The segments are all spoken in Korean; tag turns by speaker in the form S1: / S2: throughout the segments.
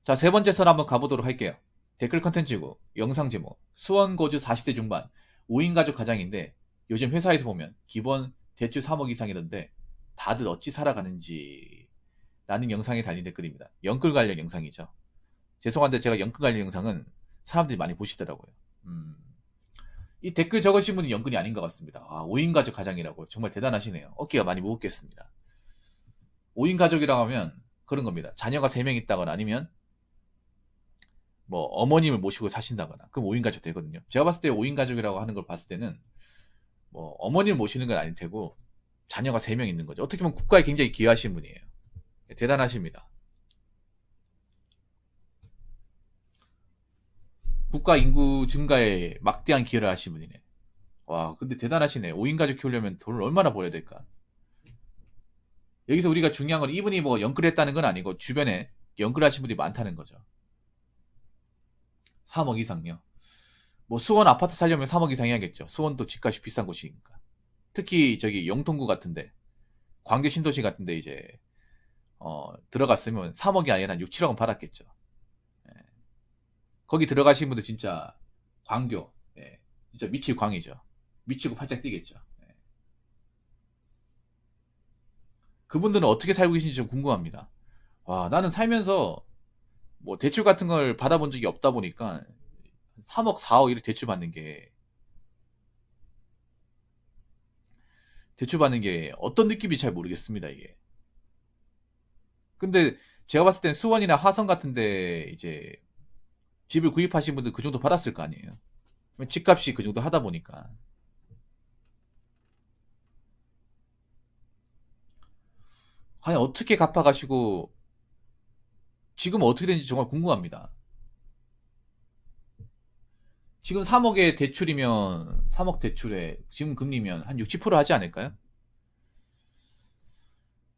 S1: 자, 세 번째 썰 한번 가보도록 할게요. 댓글 컨텐츠고, 영상 제목, 수원 거주 40대 중반, 5인 가족 가장인데, 요즘 회사에서 보면 기본 대출 3억 이상이던데, 다들 어찌 살아가는지, 라는 영상에 달린 댓글입니다. 연끌 관련 영상이죠. 죄송한데 제가 연끌 관련 영상은 사람들이 많이 보시더라고요. 이 댓글 적으신 분이 연근이 아닌 것 같습니다. 5인 가족 가장이라고 정말 대단하시네요. 어깨가 많이 무겁겠습니다. 5인 가족이라고 하면 그런 겁니다. 자녀가 3명 있다거나 아니면 뭐 어머님을 모시고 사신다거나 그럼 5인 가족 되거든요. 제가 봤을 때 5인 가족이라고 하는 걸 봤을 때는 뭐 어머님을 모시는 건 아닐 테고 자녀가 3명 있는 거죠. 어떻게 보면 국가에 굉장히 기여하신 분이에요. 대단하십니다. 국가 인구 증가에 막대한 기여를 하신 분이네. 와, 근데 대단하시네. 5인 가족 키우려면 돈을 얼마나 벌어야 될까? 여기서 우리가 중요한 건 이분이 뭐 연끌했다는 건 아니고 주변에 연끌하신 분이 많다는 거죠. 3억 이상요. 뭐 수원 아파트 살려면 3억 이상 해야겠죠. 수원도 집값이 비싼 곳이니까. 특히 저기 영통구 같은데, 광교 신도시 같은데 이제 들어갔으면 3억이 아니라 한 6, 7억은 받았겠죠. 예. 거기 들어가신 분들 진짜 광교, 예. 진짜 미칠 광이죠. 미치고 팔짝 뛰겠죠. 예. 그분들은 어떻게 살고 계신지 좀 궁금합니다. 와, 나는 살면서 뭐 대출 같은 걸 받아본 적이 없다 보니까 3억, 4억 이렇게 대출 받는 게 어떤 느낌인지 잘 모르겠습니다, 이게. 근데 제가 봤을 땐 수원이나 화성 같은데 이제 집을 구입하신 분들 그 정도 받았을 거 아니에요. 집값이 그 정도 하다 보니까. 과연 어떻게 갚아가시고 지금은 어떻게 되는지 정말 궁금합니다. 지금 3억의 대출이면 3억 대출에 지금 금리면 한 6, 7% 하지 않을까요?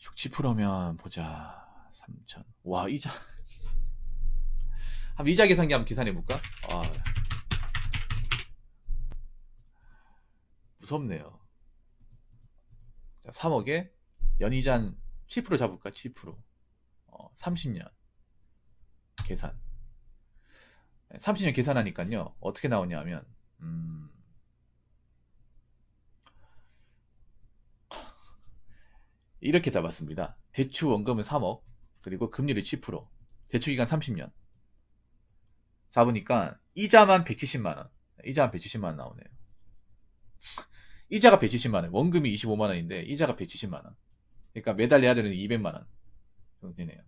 S1: 6, 7%면 보자. 3천. 와, 이자. 한번 이자 계산기 한번 계산해 볼까? 아, 무섭네요. 자, 3억에 연이자 한 7% 잡을까? 7%. 30년 계산. 30년 계산하니까요. 어떻게 나오냐면 이렇게 잡았습니다. 대출 원금은 3억, 그리고 금리를 7%, 대출 기간 30년. 잡으니까 이자만 170만 원. 이자만 170만 원 나오네요. 이자가 170만 원. 원금이 25만 원인데 이자가 170만 원. 그러니까 매달 내야 되는 200만 원 정도 되네요.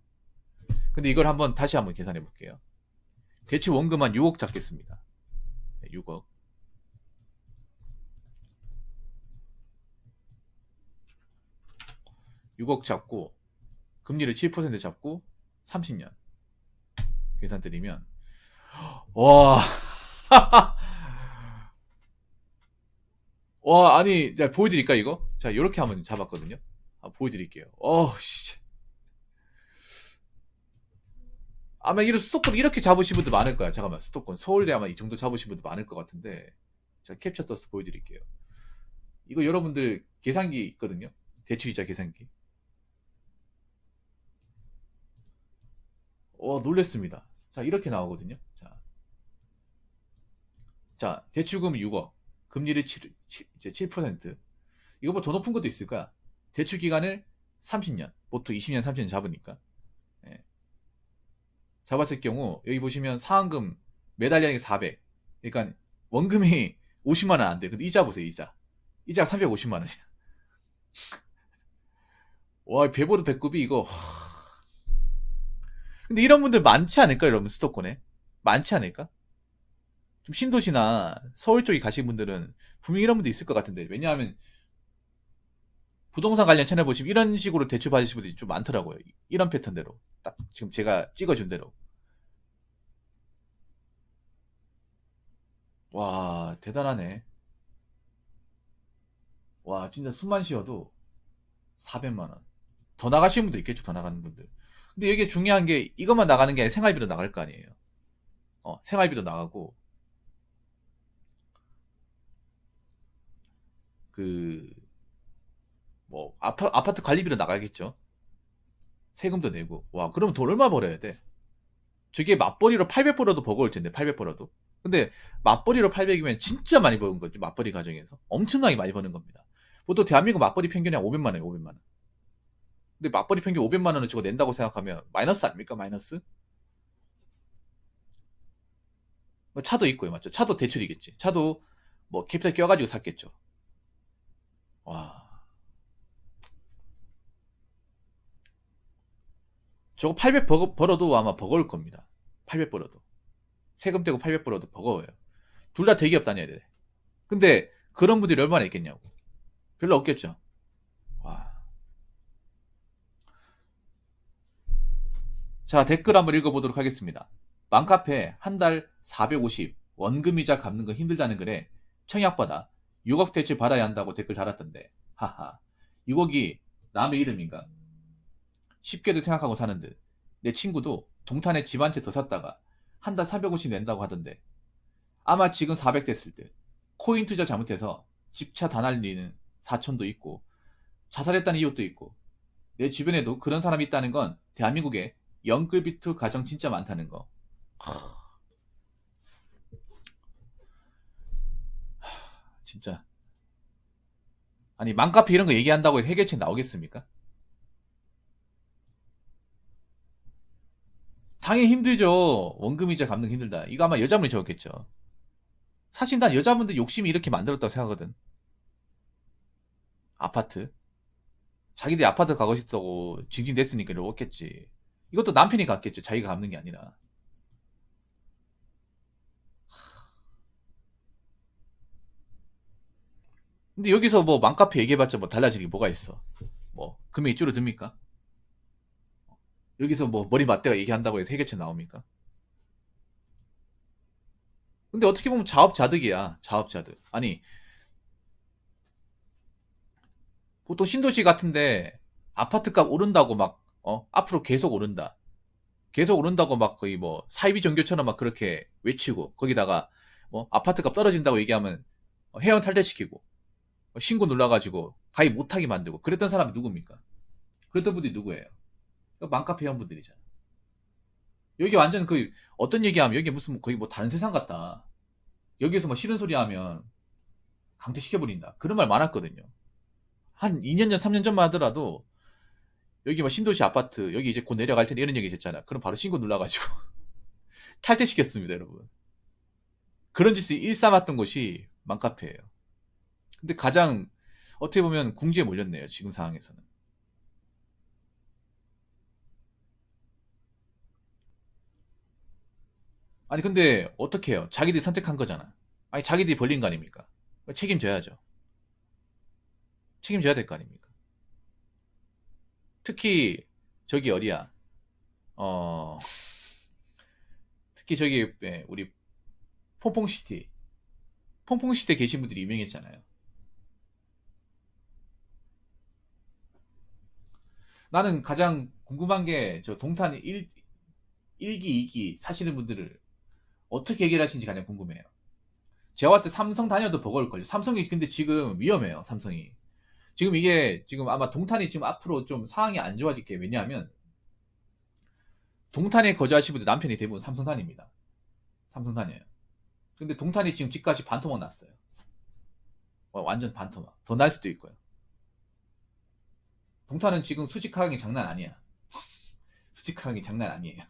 S1: 근데 이걸 다시 한번 계산해 볼게요. 대출 원금 한 6억 잡겠습니다. 6억. 6억 잡고 금리를 7% 잡고 30년 계산 드리면 와. 와, 아니, 자, 보여드릴까, 이거? 자, 이렇게 한번 잡았거든요. 보여드릴게요. 씨. 아마 이런 수도권 이렇게 잡으신 분들 많을 거야. 잠깐만, 수도권. 서울에 아마 이 정도 잡으신 분들 많을 것 같은데. 자, 캡처 써서 보여드릴게요. 이거 여러분들 계산기 있거든요. 대출이자 계산기. 놀랬습니다. 자, 이렇게 나오거든요. 자, 대출금 6억. 금리를 이제 7%. 이거보다 더 높은 것도 있을 거야. 대출 기간을 30년. 보통 20년, 30년 잡으니까. 예. 잡았을 경우 여기 보시면 상환금 매달 연이 400. 그러니까 원금이 50만 원 안 돼. 근데 이자 보세요, 이자. 이자가 350만 원이야. 와, 배보드 배꼽이 이거. 근데 이런 분들 많지 않을까, 여러분, 수도권에? 많지 않을까? 좀 신도시나 서울 쪽에 가신 분들은 분명히 이런 분도 있을 것 같은데. 왜냐하면 부동산 관련 채널 보시면 이런 식으로 대출 받으신 분들이 좀 많더라고요. 이런 패턴대로. 딱 지금 제가 찍어준 대로. 와, 대단하네. 와, 진짜 숨만 쉬어도 400만 원. 더 나가시는 분도 있겠죠, 더 나가는 분들. 근데 이게 중요한 게 이것만 나가는 게 아니라 생활비도 나갈 거 아니에요. 생활비도 나가고 그 뭐 아파트 관리비도 나가겠죠. 세금도 내고. 와, 그러면 돈 얼마 벌어야 돼? 저게 맞벌이로 800 벌어도 버거울 텐데, 800 벌어도. 근데 맞벌이로 800이면 진짜 많이 버는 거죠. 맞벌이 가정에서. 엄청나게 많이 버는 겁니다. 보통 대한민국 맞벌이 평균이 한 500만 원이에요, 500만 원. 근데 맞벌이 평균 500만 원을 저거 낸다고 생각하면 마이너스 아닙니까? 마이너스? 뭐 차도 있고요, 맞죠? 차도 대출이겠지. 차도 뭐 캐피탈 껴가지고 샀겠죠. 와. 저거 800 벌어도 아마 버거울 겁니다. 800 벌어도. 세금 떼고 800 벌어도 버거워요. 둘 다 대기업 다녀야 돼. 근데 그런 분들이 얼마나 있겠냐고. 별로 없겠죠. 와. 자, 댓글 한번 읽어보도록 하겠습니다. 맘카페 한 달 450 원금이자 갚는 거 힘들다는 글에 청약받아 6억 대출 받아야 한다고 댓글 달았던데 하하 6억이 남의 이름인가? 쉽게도 생각하고 사는 듯. 내 친구도 동탄에 집 한 채 더 샀다가 한 달 450 낸다고 하던데 아마 지금 400 됐을 듯. 코인 투자 잘못해서 집차 다 날리는 사촌도 있고 자살했다는 이웃도 있고 내 주변에도 그런 사람이 있다는 건 대한민국에 영끌비투 가정 진짜 많다는 거. 진짜. 아니 맘카페 이런 거 얘기한다고 해결책 나오겠습니까? 당연히 힘들죠. 원금이자 갚는 게 힘들다. 이거 아마 여자분이 적었겠죠. 사실 난 여자분들 욕심이 이렇게 만들었다고 생각하거든. 아파트. 자기들이 아파트 가고 싶다고 징징댔으니까 이러겠지. 이것도 남편이 갔겠죠. 자기가 갚는 게 아니라. 근데 여기서 뭐 맘카페 얘기해봤자 뭐 달라질 게 뭐가 있어. 뭐 금액이 줄어듭니까? 여기서 뭐 머리 맞대가 얘기한다고 해서 해결책 나옵니까? 근데 어떻게 보면 자업자득이야. 자업자득. 아니 보통 신도시 같은데 아파트값 오른다고 막 앞으로 계속 오른다. 계속 오른다고 막 거의 뭐 사이비 종교처럼 막 그렇게 외치고 거기다가 뭐 아파트값 떨어진다고 얘기하면 회원 탈퇴시키고 신고 눌러가지고 가입 못하게 만들고 그랬던 사람이 누굽니까? 그랬던 분들이 누구예요? 맘카페 회원분들이잖아. 여기 완전 그 어떤 얘기하면 여기 무슨 거의 뭐 다른 세상 같다. 여기에서 뭐 싫은 소리 하면 강퇴시켜버린다. 그런 말 많았거든요. 한 2년 전, 3년 전만 하더라도 여기 뭐 신도시 아파트 여기 이제 곧 내려갈 텐데 이런 얘기 있었잖아. 그럼 바로 신고 눌러가지고 탈퇴시켰습니다, 여러분. 그런 짓을 일삼았던 곳이 맘카페예요. 근데 가장 어떻게 보면 궁지에 몰렸네요, 지금 상황에서는. 아니 근데 어떻게 해요? 자기들이 선택한 거잖아. 아니 자기들이 벌린 거 아닙니까? 책임져야죠. 책임져야 될 거 아닙니까? 특히 저기 어디야? 어 특히 저기 우리 퐁퐁시티 퐁퐁시티에 계신 분들이 유명했잖아요. 나는 가장 궁금한 게 저 동탄 1기, 2기 사시는 분들을 어떻게 해결하시는지 가장 궁금해요. 제가 봤을 때 삼성 다녀도 버거울걸요. 삼성이 근데 지금 위험해요. 삼성이. 지금 이게 지금 아마 동탄이 지금 앞으로 좀 상황이 안 좋아질 게 왜냐하면 동탄에 거주하시는 분들 남편이 대부분 삼성 다닙니다. 삼성 다녀요. 근데 동탄이 지금 집값이 반토막 났어요. 완전 반토막. 더 날 수도 있고요. 동탄은 지금 수직 하강이 장난 아니야. 수직 하강이 장난 아니에요.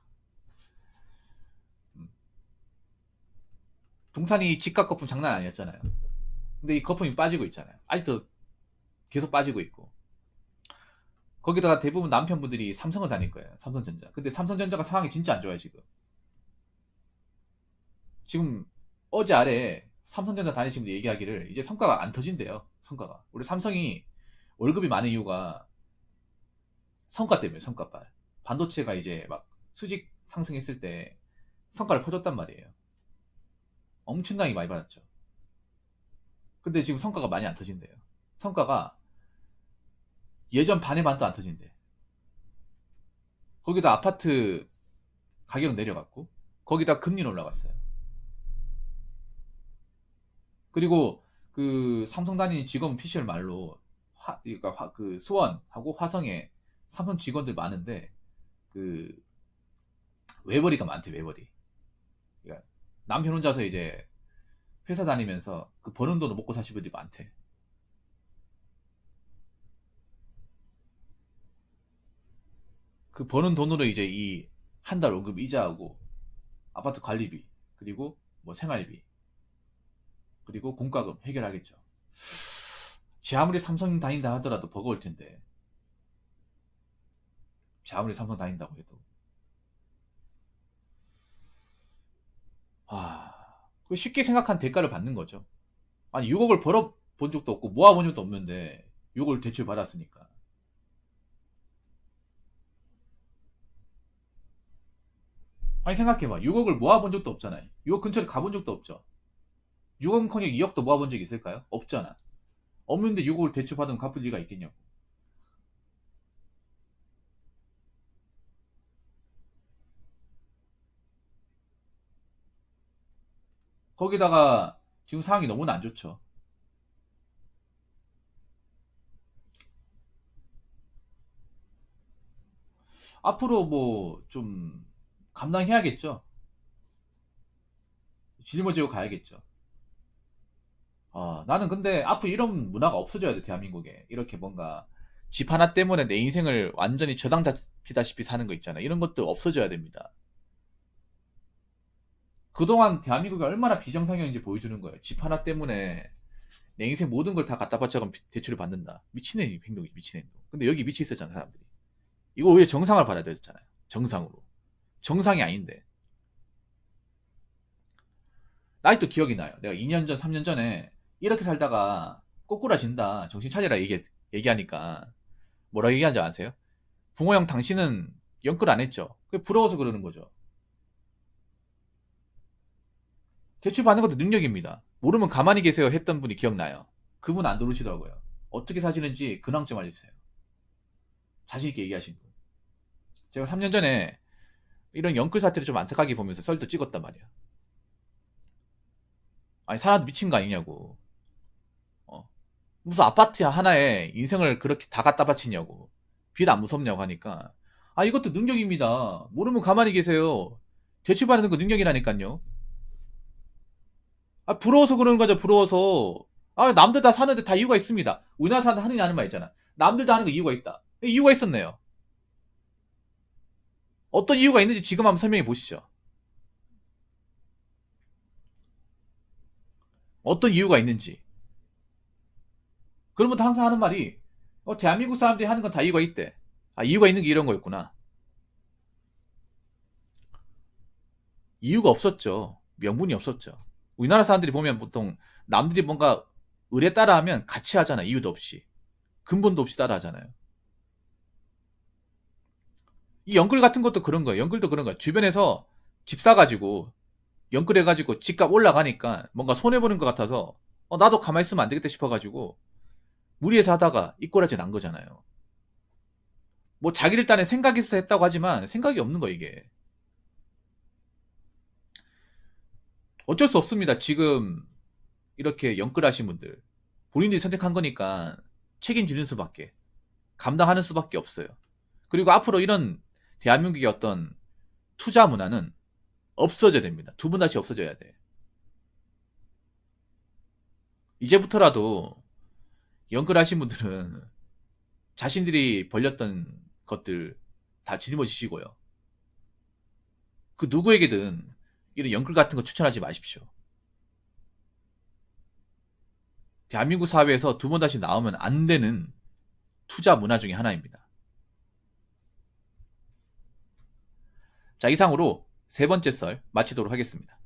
S1: 음. 동탄이 집값 거품 장난 아니었잖아요. 근데 이 거품이 빠지고 있잖아요. 아직도 계속 빠지고 있고. 거기다가 대부분 남편분들이 삼성을 다닐 거예요. 삼성전자. 근데 삼성전자가 상황이 진짜 안 좋아요, 지금. 지금 어제 아래 삼성전자 다니시는 분들 얘기하기를 이제 성과가 안 터진대요. 성과가. 우리 삼성이 월급이 많은 이유가 성과 때문에 성과빨. 반도체가 이제 막 수직 상승했을 때 성과를 퍼줬단 말이에요. 엄청나게 많이 받았죠. 근데 지금 성과가 많이 안 터진대요. 성과가 예전 반의 반도 안 터진대. 거기다 아파트 가격 내려갔고 거기다 금리는 올라갔어요. 그리고 그 삼성 다니는 직원 피셜 말로 그러니까 그 수원하고 화성에 삼성 직원들 많은데 그 외벌이가 많대, 외벌이. 그러니까 남편 혼자서 이제 회사 다니면서 그 버는 돈으로 먹고 사시는 분들이 많대. 그 버는 돈으로 이제 이 한 달 월급 이자하고 아파트 관리비, 그리고 뭐 생활비, 그리고 공과금 해결하겠죠. 지 아무리 삼성 다닌다 하더라도 버거울 텐데. 지 아무리 삼성 다닌다고 해도. 아, 그 쉽게 생각한 대가를 받는 거죠. 아니, 6억을 벌어 본 적도 없고 모아 본 적도 없는데 6억을 대출 받았으니까. 아니, 생각해봐. 6억을 모아 본 적도 없잖아요. 6억 근처에 가본 적도 없죠. 6억커녕 2억도 모아 본 적 있을까요? 없잖아. 없는데 6억을 대출 받으면 갚을 리가 있겠냐고. 거기다가 지금 상황이 너무나 안 좋죠. 앞으로 뭐 좀 감당해야겠죠. 짊어지고 가야겠죠. 나는 근데 앞으로 이런 문화가 없어져야 돼, 대한민국에. 이렇게 뭔가 집 하나 때문에 내 인생을 완전히 저당 잡히다시피 사는 거 있잖아. 이런 것도 없어져야 됩니다. 그동안 대한민국이 얼마나 비정상적인지 보여주는 거예요. 집 하나 때문에 내 인생 모든 걸 다 갖다 바쳐가면 대출을 받는다. 미친 행동이 미친 행동. 근데 여기 미쳐 있었잖아, 사람들이. 이거 오히려 정상을 받아야 되잖아요. 정상으로. 정상이 아닌데. 아직도 기억이 나요. 내가 2년 전, 3년 전에 이렇게 살다가 꼬꾸라진다. 정신 차리라 얘기하니까 뭐라 얘기하는지 아세요? 붕어 형 당신은 연끌 안 했죠? 그게 부러워서 그러는 거죠. 대출 받는 것도 능력입니다. 모르면 가만히 계세요 했던 분이 기억나요. 그분 안 들으시더라고요. 어떻게 사시는지 근황 좀 알려주세요. 자신있게 얘기하신 분. 제가 3년 전에 이런 연끌 사태를 좀 안타깝게 보면서 썰도 찍었단 말이야. 아니, 사람 미친 거 아니냐고. 어. 무슨 아파트 하나에 인생을 그렇게 다 갖다 바치냐고. 빚 안 무섭냐고 하니까. 이것도 능력입니다. 모르면 가만히 계세요. 대출 받는 거 능력이라니까요. 부러워서 그러는 거죠, 부러워서. 남들 다 사는데 다 이유가 있습니다. 우리나라 사람들 하는 말 있잖아. 남들 다 하는 거 이유가 있다. 이유가 있었네요. 어떤 이유가 있는지 지금 한번 설명해 보시죠. 어떤 이유가 있는지. 그러면 항상 하는 말이, 대한민국 사람들이 하는 건 다 이유가 있대. 이유가 있는 게 이런 거였구나. 이유가 없었죠. 명분이 없었죠. 우리나라 사람들이 보면 보통 남들이 뭔가 의뢰 따라 하면 같이 하잖아. 이유도 없이. 근본도 없이 따라 하잖아요. 이 연끌 같은 것도 그런 거예요. 연끌도 그런 거야. 주변에서 집 사가지고 연끌해가지고 집값 올라가니까 뭔가 손해보는 것 같아서 나도 가만히 있으면 안 되겠다 싶어가지고 무리해서 하다가 이 꼴하지 난 거잖아요. 뭐 자기들 딴에 생각이 있어서 했다고 하지만 생각이 없는 거 이게. 어쩔 수 없습니다. 지금 이렇게 연끌하신 분들 본인들이 선택한 거니까 책임지는 수밖에, 감당하는 수밖에 없어요. 그리고 앞으로 이런 대한민국의 어떤 투자 문화는 없어져야 됩니다. 두 번 다시 없어져야 돼. 이제부터라도 연끌하신 분들은 자신들이 벌렸던 것들 다 짊어지시고요. 그 누구에게든 이런 연끌 같은 거 추천하지 마십시오. 대한민국 사회에서 두 번 다시 나오면 안 되는 투자 문화 중에 하나입니다. 자, 이상으로 세 번째 썰 마치도록 하겠습니다.